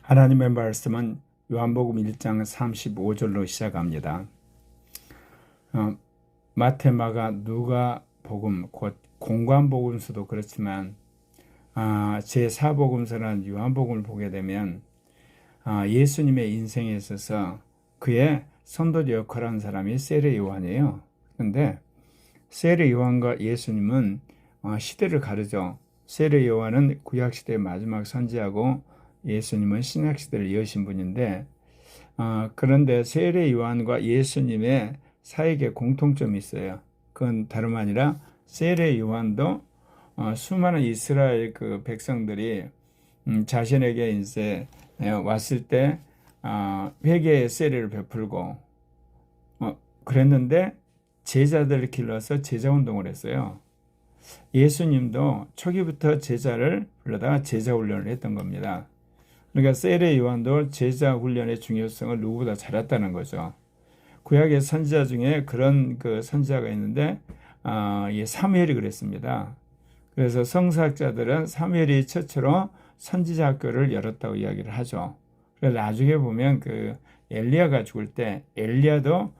하나님의 말씀은 요한복음 1장 35절로 시작합니다. 마태, 마가, 누가 복음, 곧 공관복음서도 그렇지만 제4복음서라는 요한복음을 보게 되면 예수님의 인생에 있어서 그의 선도 역할을 한 사람이 세례 요한이에요. 그런데 세례 요한과 예수님은 시대를 가르죠. 세례 요한은 구약시대의 마지막 선지자고 예수님은 신약시대를 여신 분인데 그런데 세례 요한과 예수님의 사역에 공통점이 있어요. 그건 다름 아니라 세례 요한도 수많은 이스라엘 그 백성들이 자신에게 이제 왔을 때 회개의 세례를 베풀고 그랬는데 제자들을 길러서 제자 운동을 했어요. 예수님도 초기부터 제자를 불러다가 제자 훈련을 했던 겁니다. 그러니까 세례 요한도 제자 훈련의 중요성을 누구보다 잘 알았다는 거죠. 구약의 선지자 중에 그런 그 선지자가 있는데 사무엘이 그랬습니다. 그래서 성서학자들은 사무엘이 최초로 선지자 학교를 열었다고 이야기를 하죠. 그래서 나중에 보면 그 엘리야가 죽을 때 엘리야도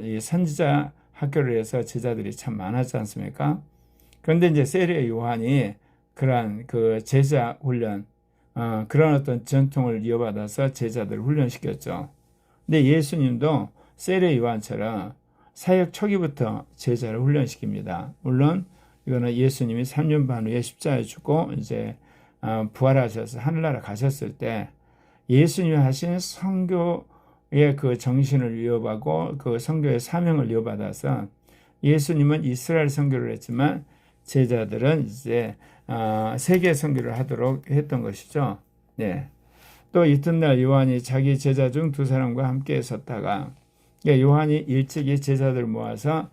이 선지자 학교를 해서 제자들이 참 많았지 않습니까? 그런데 이제 세례 요한이 그러한 그 제자 훈련 그런 어떤 전통을 이어받아서 제자들을 훈련시켰죠. 근데 예수님도 세례 요한처럼 사역 초기부터 제자를 훈련시킵니다. 물론 이거는 예수님이 3년 반 후에 십자가에 죽고 이제 부활하셔서 하늘나라 가셨을 때 예수님이 하신 선교의 그 정신을 이어받고 그 선교의 사명을 이어받아서 예수님은 이스라엘 선교를 했지만 제자들은 이제 세계 선교를 하도록 했던 것이죠. 네. 또 이튿날 요한이 자기 제자 중 두 사람과 함께 섰다가 요한이 일찍이 제자들 모아서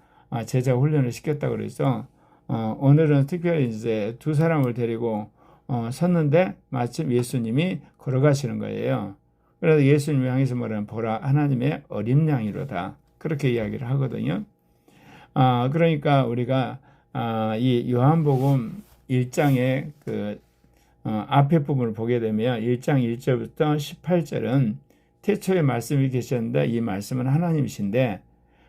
제자 훈련을 시켰다고 그랬죠. 오늘은 특별히 이제 두 사람을 데리고 섰는데 마침 예수님이 걸어가시는 거예요. 그래서 예수님을 향해서 말하면 보라 하나님의 어린 양이로다 그렇게 이야기를 하거든요. 그러니까 우리가 이 요한복음 1장의 그 앞에 부분을 보게 되면 1장 1절부터 18절은 태초에 말씀이 계셨는데 이 말씀은 하나님이신데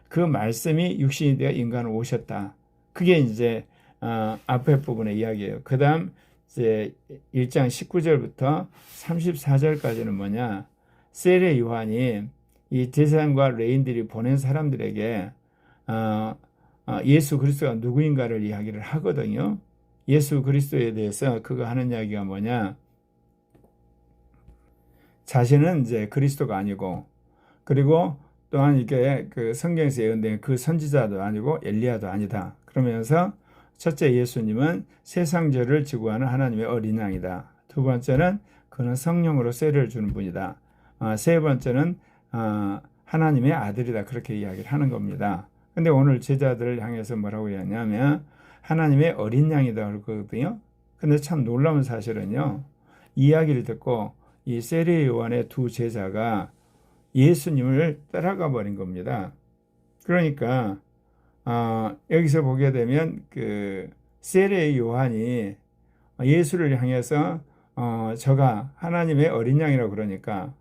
그 말씀이 육신이 되어 인간을 오셨다. 그게 이제 앞에 부분의 이야기예요. 그 다음 이제 1장 19절부터 34절까지는 뭐냐? 세례 요한이 이 제사장과 레인들이 보낸 사람들에게 예수 그리스도가 누구인가를 이야기를 하거든요. 예수 그리스도에 대해서 그가 하는 이야기가 뭐냐? 자신은 이제 그리스도가 아니고 그리고 또한 이게 그 성경에서 예언된 그 선지자도 아니고 엘리야도 아니다. 그러면서 첫째 예수님은 세상 죄를 지고 하는 하나님의 어린 양이다. 두 번째는 그는 성령으로 세례를 주는 분이다. 세 번째는 하나님의 아들이다. 그렇게 이야기를 하는 겁니다. 근데 오늘 제자들을 향해서 뭐라고 했냐면 하나님의 어린 양이다 그러거든요. 근데 참 놀라운 사실은요. 이야기를 듣고 이 세례 요한의 두 제자가 예수님을 따라가 버린 겁니다. 그러니까 여기서 보게 되면 그 세례 요한이 예수를 향해서 저가 하나님의 어린 양이라고 그러니까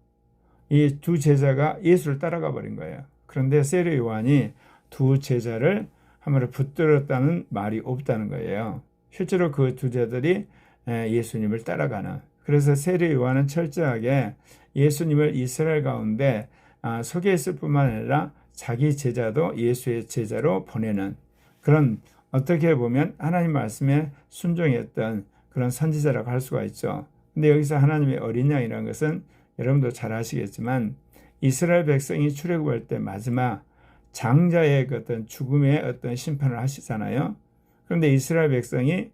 이 두 제자가 예수를 따라가 버린 거예요. 그런데 세례 요한이 두 제자를 한마디로 붙들었다는 말이 없다는 거예요. 실제로 그 두 제자들이 예수님을 따라가는. 그래서 세례 요한은 철저하게 예수님을 이스라엘 가운데 소개했을 뿐만 아니라 자기 제자도 예수의 제자로 보내는 그런 어떻게 보면 하나님 말씀에 순종했던 그런 선지자라고 할 수가 있죠. 근데 여기서 하나님의 어린 양이라는 것은 여러분도 잘 아시겠지만 이스라엘 백성이 출애굽할 때 마지막 장자의 어떤 죽음의 어떤 심판을 하시잖아요. 그런데 이스라엘 백성이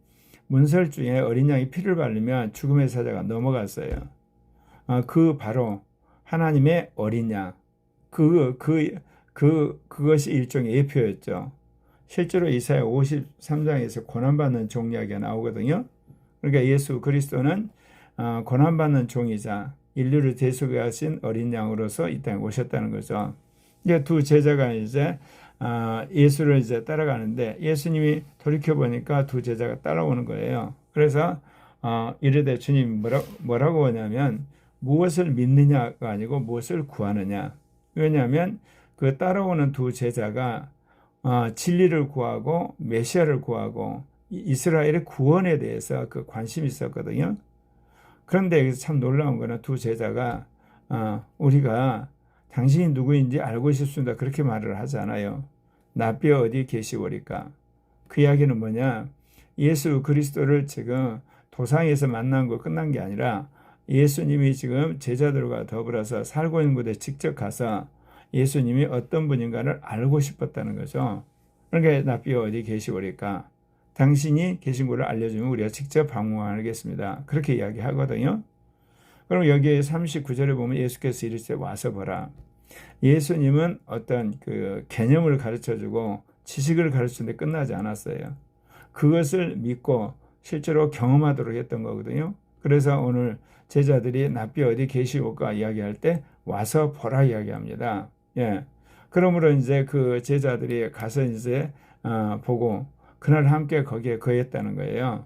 문설 중에 어린 양이 피를 바르면 죽음의 사자가 넘어갔어요. 그 바로 하나님의 어린 양. 그것이 일종의 예표였죠. 실제로 이사야 53장에서 고난받는 종 이야기가 나오거든요. 그러니까 예수 그리스도는 고난받는 종이자 인류를 대속하신 어린 양으로서 이 땅에 오셨다는 거죠. 이제 두 제자가 이제 예수를 이제 따라가는데 예수님이 돌이켜 보니까 두 제자가 따라오는 거예요. 그래서 이르되 주님 뭐라고 하냐면 무엇을 믿느냐가 아니고 무엇을 구하느냐. 왜냐하면 그 따라오는 두 제자가 진리를 구하고 메시아를 구하고 이스라엘의 구원에 대해서 그 관심이 있었거든요. 그런데 여기서 참 놀라운 거는 두 제자가 우리가 당신이 누구인지 알고 싶습니다. 그렇게 말을 하잖아요. 나뼈 어디 계시오리까? 그 이야기는 뭐냐? 예수 그리스도를 지금 도상에서 만난 거 끝난 게 아니라 예수님이 지금 제자들과 더불어서 살고 있는 곳에 직접 가서 예수님이 어떤 분인가를 알고 싶었다는 거죠. 그러니까 나뼈 어디 계시오리까? 당신이 계신 곳을 알려주면 우리가 직접 방문하겠습니다. 그렇게 이야기하거든요. 그럼 여기 39절에 보면 예수께서 이르시되 와서 보라. 예수님은 어떤 그 개념을 가르쳐주고 지식을 가르치는데 끝나지 않았어요. 그것을 믿고 실제로 경험하도록 했던 거거든요. 그래서 오늘 제자들이 나뼈 어디 계시오까 이야기할 때 와서 보라 이야기합니다. 예. 그러므로 이제 그 제자들이 가서 이제 보고 그날 함께 거기에 거했다는 거예요.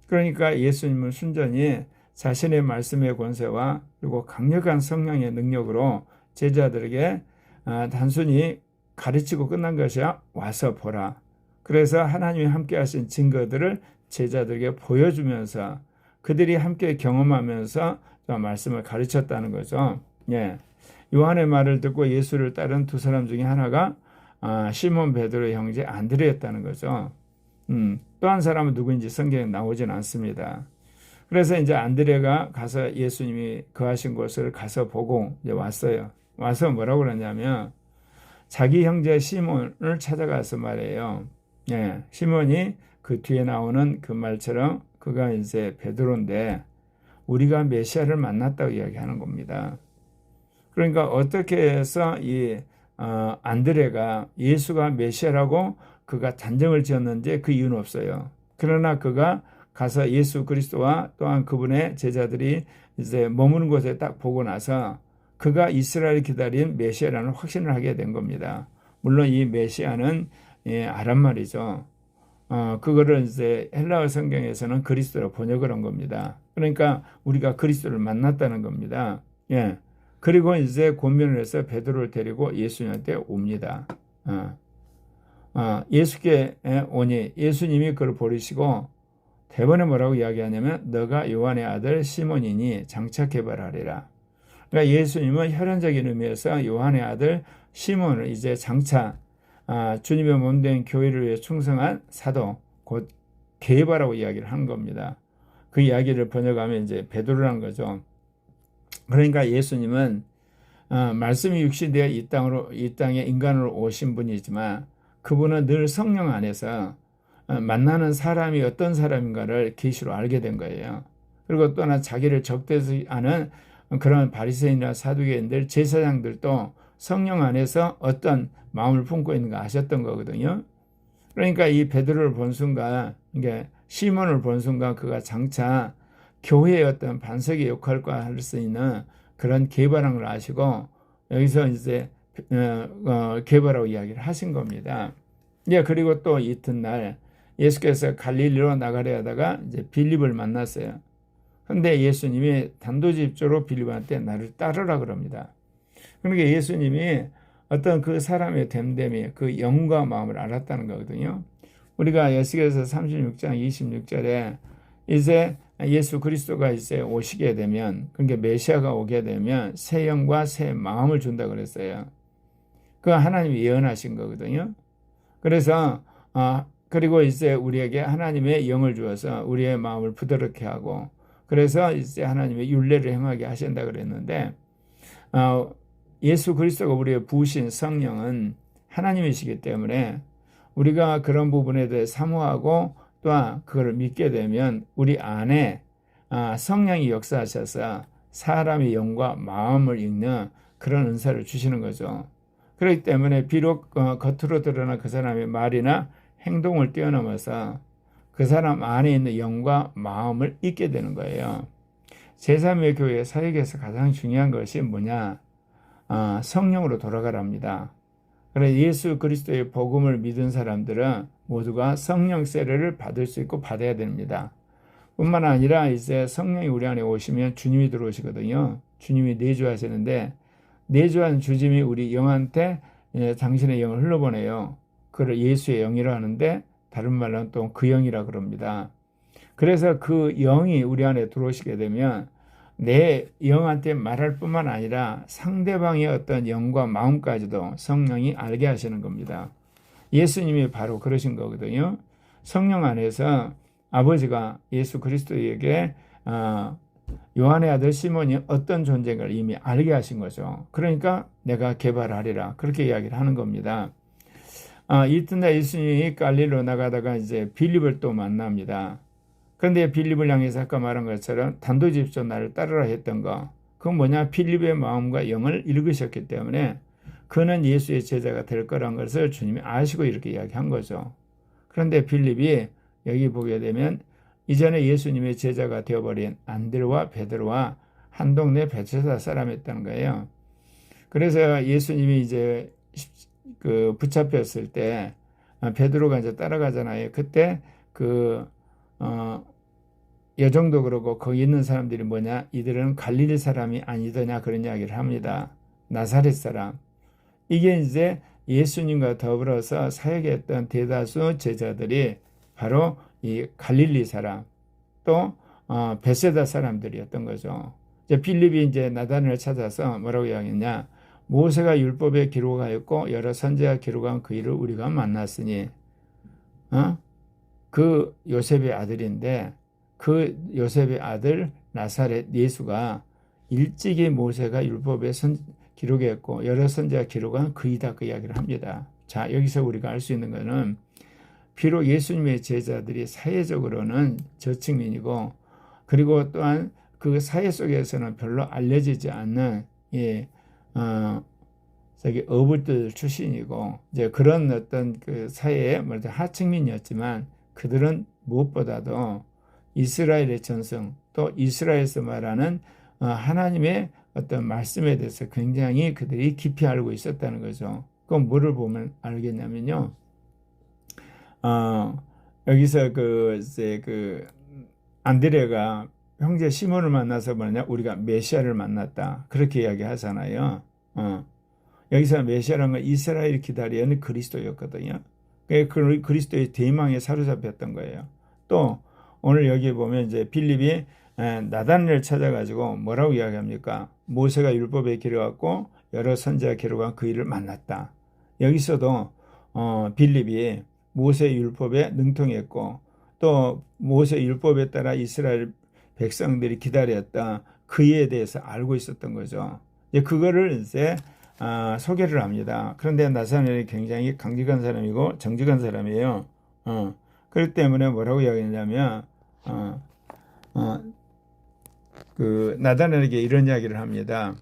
그러니까 예수님은 순전히 자신의 말씀의 권세와 그리고 강력한 성령의 능력으로 제자들에게 단순히 가르치고 끝난 것이 와서 보라. 그래서 하나님이 함께 하신 증거들을 제자들에게 보여주면서 그들이 함께 경험하면서 말씀을 가르쳤다는 거죠. 예. 요한의 말을 듣고 예수를 따른 두 사람 중에 하나가 시몬 베드로의 형제 안드레였다는 거죠. 또 한 사람은 누구인지 성경에 나오진 않습니다. 그래서 이제 안드레가 가서 예수님이 거하신 곳을 가서 보고 이제 왔어요. 와서 뭐라고 그러냐면 자기 형제 시몬을 찾아가서 말해요. 예, 시몬이 그 뒤에 나오는 그 말처럼 그가 이제 베드로인데 우리가 메시아를 만났다고 이야기하는 겁니다. 그러니까 어떻게 해서 이 안드레가 예수가 메시아라고 그가 단정을 지었는지 그 이유는 없어요. 그러나 그가 가서 예수 그리스도와 또한 그분의 제자들이 이제 머무는 곳에 딱 보고 나서 그가 이스라엘이 기다린 메시아라는 확신을 하게 된 겁니다. 물론 이 메시아는 아람 말이죠. 그거를 이제 헬라어 성경에서는 그리스도로 번역을 한 겁니다. 그러니까 우리가 그리스도를 만났다는 겁니다. 예. 그리고 이제 권면을 해서 베드로를 데리고 예수님한테 옵니다. 예수께 오니 예수님이 그를 버리시고 대번에 뭐라고 이야기하냐면 너가 요한의 아들 시몬이니 장차 개발하리라. 그러니까 예수님은 혈연적인 의미에서 요한의 아들 시몬을 이제 장차 주님의 몸된 교회를 위해 충성한 사도 곧 개바라고 이야기를 한 겁니다. 그 이야기를 번역하면 이제 베드로란 거죠. 그러니까 예수님은 말씀이 육신되어 이 땅에 인간으로 오신 분이지만 그분은 늘 성령 안에서 만나는 사람이 어떤 사람인가를 계시로 알게 된 거예요. 그리고 또한 자기를 적대하지 않은 그런 바리새인이나 사두개인들, 제사장들도 성령 안에서 어떤 마음을 품고 있는가 아셨던 거거든요. 그러니까 이 베드로를 본 순간, 이게 시몬을 본 순간 그가 장차 교회의 어떤 반석의 역할과 할 수 있는 그런 개발한 걸 아시고 여기서 이제 개발하고 이야기를 하신 겁니다. 예, 그리고 또 이튿날 예수께서 갈릴리로 나가려 하다가 이제 빌립을 만났어요. 그런데 예수님이 단도직입적으로 빌립한테 나를 따르라 그럽니다. 그러니까 예수님이 어떤 그 사람의 됨됨이 그 영과 마음을 알았다는 거거든요. 우리가 에스겔서 36장 26절에 이제 예수 그리스도가 이제 오시게 되면, 그러니까 메시아가 오게 되면 새 영과 새 마음을 준다 그랬어요. 그 하나님이 예언하신 거거든요. 그래서 그리고 이제 우리에게 하나님의 영을 주어서 우리의 마음을 부드럽게 하고, 그래서 이제 하나님의 율례를 행하게 하신다 그랬는데 예수 그리스도가 우리의 부으신 성령은 하나님이시기 때문에 우리가 그런 부분에 대해 사모하고 또한 그걸 믿게 되면 우리 안에 성령이 역사하셔서 사람의 영과 마음을 읽는 그런 은사를 주시는 거죠. 그렇기 때문에 비록 겉으로 드러난 그 사람의 말이나 행동을 뛰어넘어서 그 사람 안에 있는 영과 마음을 읽게 되는 거예요. 제3의 교회 사역에서 가장 중요한 것이 뭐냐? 성령으로 돌아가랍니다. 그래서 예수 그리스도의 복음을 믿은 사람들은 모두가 성령 세례를 받을 수 있고 받아야 됩니다. 뿐만 아니라 이제 성령이 우리 안에 오시면 주님이 들어오시거든요. 주님이 내주하시는데 내주한 주님이 우리 영한테 당신의 영을 흘러보내요. 그를 예수의 영이라 하는데 다른 말로는 또 그 영이라 그럽니다. 그래서 그 영이 우리 안에 들어오시게 되면 내 영한테 말할 뿐만 아니라 상대방의 어떤 영과 마음까지도 성령이 알게 하시는 겁니다. 예수님이 바로 그러신 거거든요. 성령 안에서 아버지가 예수 그리스도에게 요한의 아들 시몬이 어떤 존재인가를 이미 알게 하신 거죠. 그러니까 내가 개발하리라 그렇게 이야기를 하는 겁니다. 이튿날 예수님이 갈릴리로 나가다가 이제 빌립을 또 만납니다. 그런데 빌립을 향해서 아까 말한 것처럼 단도직입적으로 나를 따르라 했던 거, 그건 뭐냐? 빌립의 마음과 영을 읽으셨기 때문에 그는 예수의 제자가 될 거란 것을 주님이 아시고 이렇게 이야기한 거죠. 그런데 빌립이 여기 보게 되면 이전에 예수님의 제자가 되어버린 안드레와 베드로와 한 동네 베세다 사람이었다는 거예요. 그래서 예수님이 이제 붙잡혔을 때 베드로가 이제 따라가잖아요. 그때 여정도 그러고 거기 있는 사람들이 뭐냐? 이들은 갈릴리 사람이 아니더냐 그런 이야기를 합니다. 나사렛 사람. 이게 이제 예수님과 더불어서 사역했던 대다수 제자들이 바로 이 갈릴리 사람 또 베세다 사람들이었던 거죠. 이제 빌립이 이제 나단을 찾아서 뭐라고 이야기했냐? 모세가 율법에 기록하였고 여러 선지자가 기록한 그 일을 우리가 만났으니 그 요셉의 아들인데 그 요셉의 아들 나사렛 예수가 일찍이 모세가 율법에 기록했고 여러 선지자가 기록한 그이다 그 이야기를 합니다. 자, 여기서 우리가 알 수 있는 것은 비록 예수님의 제자들이 사회적으로는 저층민이고 그리고 또한 그 사회 속에서는 별로 알려지지 않는 어부들 출신이고 이제 그런 어떤 그 사회의 하층민이었지만 그들은 무엇보다도 이스라엘의 전성 또 이스라엘에서 말하는 하나님의 어떤 말씀에 대해서 굉장히 그들이 깊이 알고 있었다는 거죠. 그건 뭐를 보면 알겠냐면요. 여기서 안드레가 형제 시몬을 만나서 뭐냐 우리가 메시아를 만났다 그렇게 이야기하잖아요. 여기서 메시아라는 건 이스라엘이 기다리는 그리스도였거든요. 그 그리스도의 대망에 사로잡혔던 거예요. 또 오늘 여기 보면 이제 빌립이 나단을 찾아가지고 뭐라고 이야기합니까? 모세가 율법에 기록했고 여러 선지자가 기록한 그 일을 만났다. 여기서도 빌립이 모세 율법에 능통했고 또 모세 율법에 따라 이스라엘 백성들이 기다렸다. 그에 대해서 알고 있었던 거죠. 그거를 이제 소개를 합니다. 그런데 나사렛이 굉장히 강직한 사람이고 정직한 사람이에요. 그렇기 때문에 뭐라고 이야기하냐면 나다나엘에게 이런 이야기를 합니다.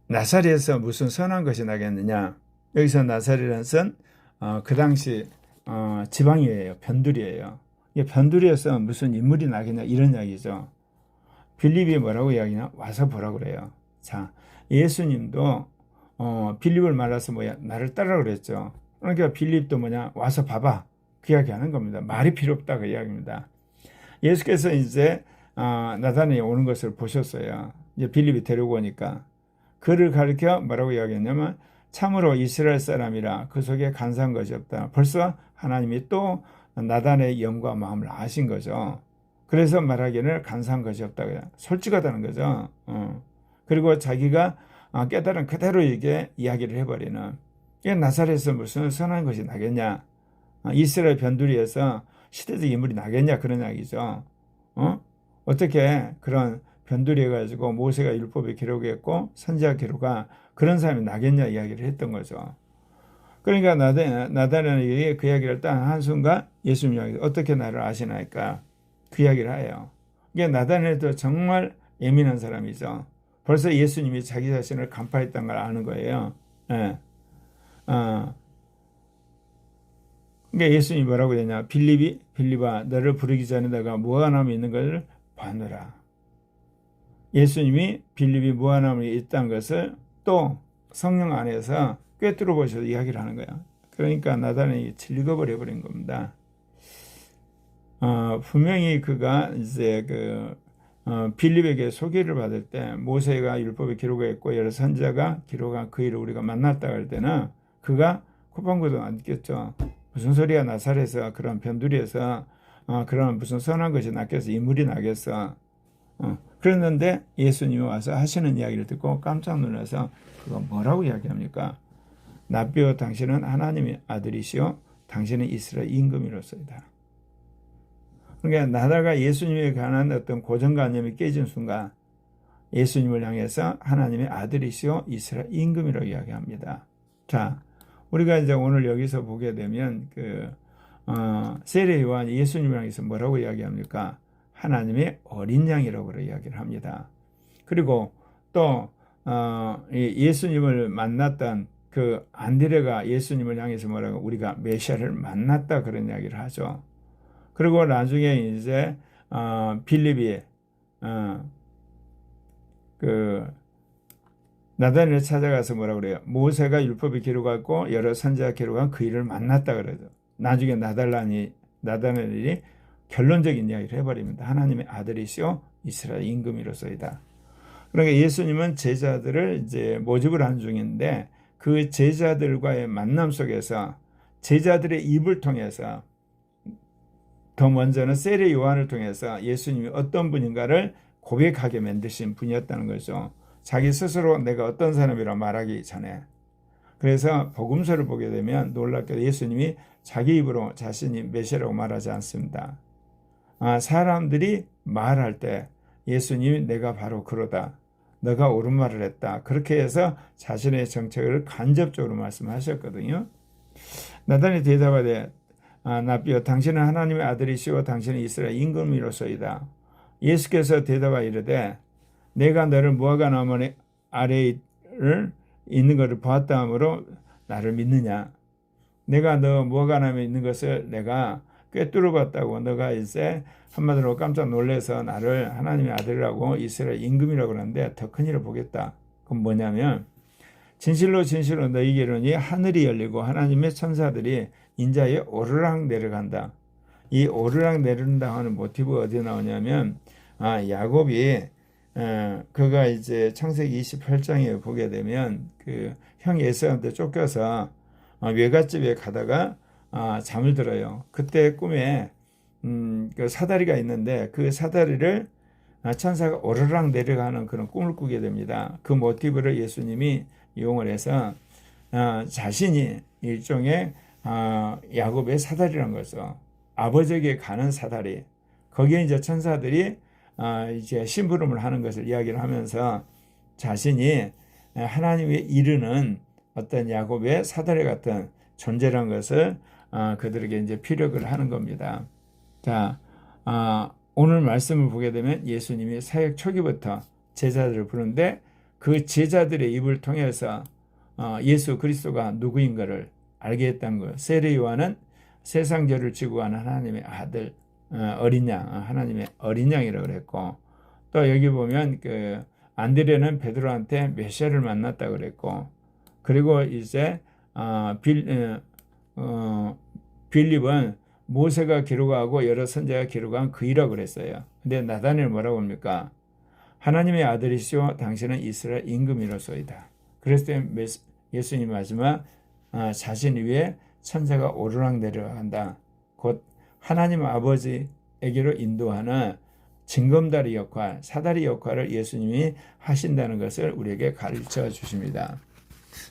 나사렛에서 무슨 선한 것이 나겠느냐? 여기서 나사렛이라는 선 그 당시 지방이에요. 변두리예요. 변두리에서 무슨 인물이 나겠냐 이런 이야기죠. 빌립이 뭐라고 이야기냐? 와서 보라고 그래요. 자, 예수님도 빌립을 말라서 나를 따르라 그랬죠. 그러니까 빌립도 와서 봐봐. 그 이야기 하는 겁니다. 말이 필요 없다 그 이야기입니다. 예수께서 이제 나단이 오는 것을 보셨어요. 이제 빌립이 데리고 오니까 그를 가리켜 뭐라고 이야기했냐면 참으로 이스라엘 사람이라 그 속에 간사한 것이 없다. 벌써 하나님이 또 나단의 영과 마음을 아신 거죠. 그래서 말하기를 간사한 것이 없다. 솔직하다는 거죠. 그리고 자기가 깨달은 그대로 이게 이야기를 해버리는. 이게 나사렛에서 무슨 선한 것이 나겠냐. 이스라엘 변두리에서 시대적 인물이 나겠냐 그런 이야기죠. 어떻게 그런 변두리 해가지고 모세가 율법에 기록했고 선지자 기록한 그런 사람이 나겠냐 이야기를 했던 거죠. 그러니까 나다나엘이 그 이야기를 딱 한순간 예수님 이야기 어떻게 나를 아시나이까 그 이야기를 해요. 이게 나다나엘도 정말 예민한 사람이죠. 벌써 예수님이 자기 자신을 간파했던 걸 아는 거예요. 그러니까 예수님이 뭐라고 했냐? 빌립아 너를 부르기 전에 내가 무화과나무 있는 것을 봐노라. 예수님이 빌립이 무화과나무에 있다는 것을 또 성령 안에서 꿰뚫어 보셔서 이야기를 하는 거야. 그러니까 나단이 즐거버려 버린 겁니다. 분명히 그가 이제 빌립에게 소개를 받을 때 모세가 율법에 기록했고 여러 선지자가 기록한 그 일을 우리가 만났다 할 때는 그가 코방구도 안 느꼈죠. 무슨 소리야, 나사렛에서 그런 변두리에서 그런 무슨 선한 것이 낫겠어, 인물이 나겠어. 그랬는데 예수님이 와서 하시는 이야기를 듣고 깜짝 놀라서 그거 뭐라고 이야기합니까? 나비여 당신은 하나님의 아들이시오 당신은 이스라엘 임금이로소이다. 그러니까 나다가 예수님에 관한 어떤 고정관념이 깨진 순간 예수님을 향해서 하나님의 아들이시오 이스라엘 임금이라고 이야기합니다. 자, 우리가 이제 오늘 여기서 보게 되면 세례 요한이 예수님을 향해서 뭐라고 이야기합니까? 하나님의 어린 양이라고 이야기를 합니다. 그리고 또 예수님을 만났던 그 안드레가 예수님을 향해서 뭐라고 우리가 메시아를 만났다 그런 이야기를 하죠. 그리고 나중에 이제 빌립이 나다나엘을 찾아가서 뭐라고 그래요? 모세가 율법에 기록하고 여러 선지자가 기록한 그 일을 만났다 그러죠. 나중에 나다나엘이 결론적인 이야기를 해버립니다. 하나님의 아들이시오 이스라엘 임금이로소이다. 그러니까 예수님은 제자들을 이제 모집을 하는 중인데 그 제자들과의 만남 속에서 제자들의 입을 통해서 더 먼저는 세례 요한을 통해서 예수님이 어떤 분인가를 고백하게 만드신 분이었다는 거죠. 자기 스스로 내가 어떤 사람이라 말하기 전에. 그래서 복음서를 보게 되면 놀랍게도 예수님이 자기 입으로 자신이 메시아라고 말하지 않습니다. 사람들이 말할 때 예수님이 내가 바로 그러다. 너가 옳은 말을 했다. 그렇게 해서 자신의 정체를 간접적으로 말씀하셨거든요. 나다나엘이 대답하되 나비여 당신은 하나님의 아들이시오 당신은 이스라엘 임금이로소이다. 예수께서 대답하여 이르되 내가 너를 무화과 나무 아래에 있는 것을 보았다 하므로 나를 믿느냐. 내가 너 무화과 나무에 있는 것을 내가 꿰뚫어 봤다고 너가 이제 한마디로 깜짝 놀라서 나를 하나님의 아들이라고 이스라엘 임금이라고 그러는데 더 큰 일을 보겠다. 그건 뭐냐면 진실로 진실로 너희에게 이르노니 하늘이 열리고 하나님의 천사들이 인자에 오르락 내려간다. 이 오르락 내려간다 하는 모티브가 어디에 나오냐면 야곱이 그가 이제 창세기 28장에 보게 되면 그 형 에사우한테 쫓겨서 외갓집에 가다가 잠을 들어요. 그때 꿈에 그 사다리가 있는데 그 사다리를 천사가 오르락 내려가는 그런 꿈을 꾸게 됩니다. 그 모티브를 예수님이 이용을 해서 자신이 일종의 야곱의 사다리란 거죠. 아버지에게 가는 사다리. 거기에 이제 천사들이 이제 심부름을 하는 것을 이야기를 하면서 자신이 하나님의 이르는 어떤 야곱의 사다리 같은 존재라는 것을 그들에게 이제 피력을 하는 겁니다. 자, 오늘 말씀을 보게 되면 예수님이 사역 초기부터 제자들을 부르는데 그 제자들의 입을 통해서 예수 그리스도가 누구인가를 알게 했다는 거예요. 세례 요한은 세상 죄를 지고 가는 하나님의 아들, 어린 양, 하나님의 어린 양이라고 그랬고, 또 여기 보면 그 안드레는 베드로한테 메시아를 만났다 그랬고, 그리고 이제 빌립은 모세가 기록하고 여러 선지자가 기록한 그이라고 그랬어요. 근데 나다나엘 뭐라고 합니까? 하나님의 아들이시오 당신은 이스라엘 임금이로소이다. 그랬을 때 예수님 마지막 자신 위에 천사가 오르락 내려간다. 곧 하나님 아버지에게로 인도하는 징검다리 역할, 사다리 역할을 예수님이 하신다는 것을 우리에게 가르쳐 주십니다.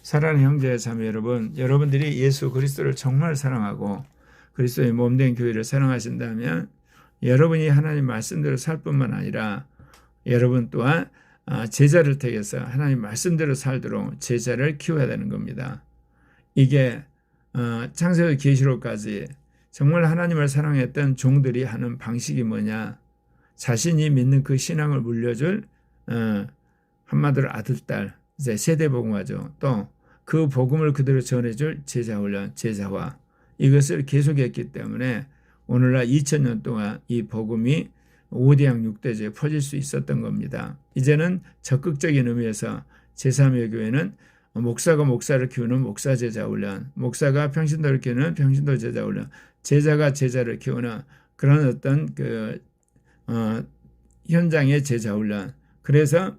사랑하는 형제 자매 여러분, 여러분들이 예수 그리스도를 정말 사랑하고 그리스도의 몸된 교회를 사랑하신다면 여러분이 하나님 말씀대로 살 뿐만 아니라 여러분 또한 제자를 택해서 하나님 말씀대로 살도록 제자를 키워야 되는 겁니다. 이게 창세기 계시록까지 정말 하나님을 사랑했던 종들이 하는 방식이 뭐냐? 자신이 믿는 그 신앙을 물려줄 한마디로 아들, 딸, 이제 세대복음화죠. 또 그 복음을 그대로 전해줄 제자훈련, 제자화 이것을 계속했기 때문에 오늘날 2000년 동안 이 복음이 5대양 6대제에 퍼질 수 있었던 겁니다. 이제는 적극적인 의미에서 제3의 교회는 목사가 목사를 키우는 목사제자훈련, 목사가 평신도를 키우는 평신도 제자훈련, 제자가 제자를 키우는 그런 어떤 현장의 제자 훈련. 그래서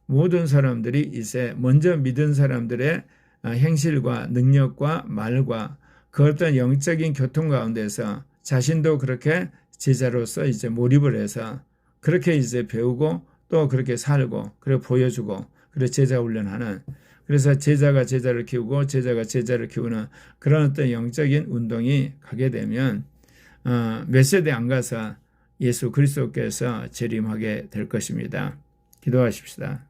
모든 사람들이 이제 먼저 믿은 사람들의 행실과 능력과 말과 그 어떤 영적인 교통 가운데서 자신도 그렇게 제자로서 이제 몰입을 해서 그렇게 이제 배우고 또 그렇게 살고 그리고 보여주고 그리고 제자 훈련하는, 그래서 제자가 제자를 키우고 제자가 제자를 키우는 그런 어떤 영적인 운동이 가게 되면 몇 세대 안 가서 예수 그리스도께서 재림하게 될 것입니다. 기도하십시다.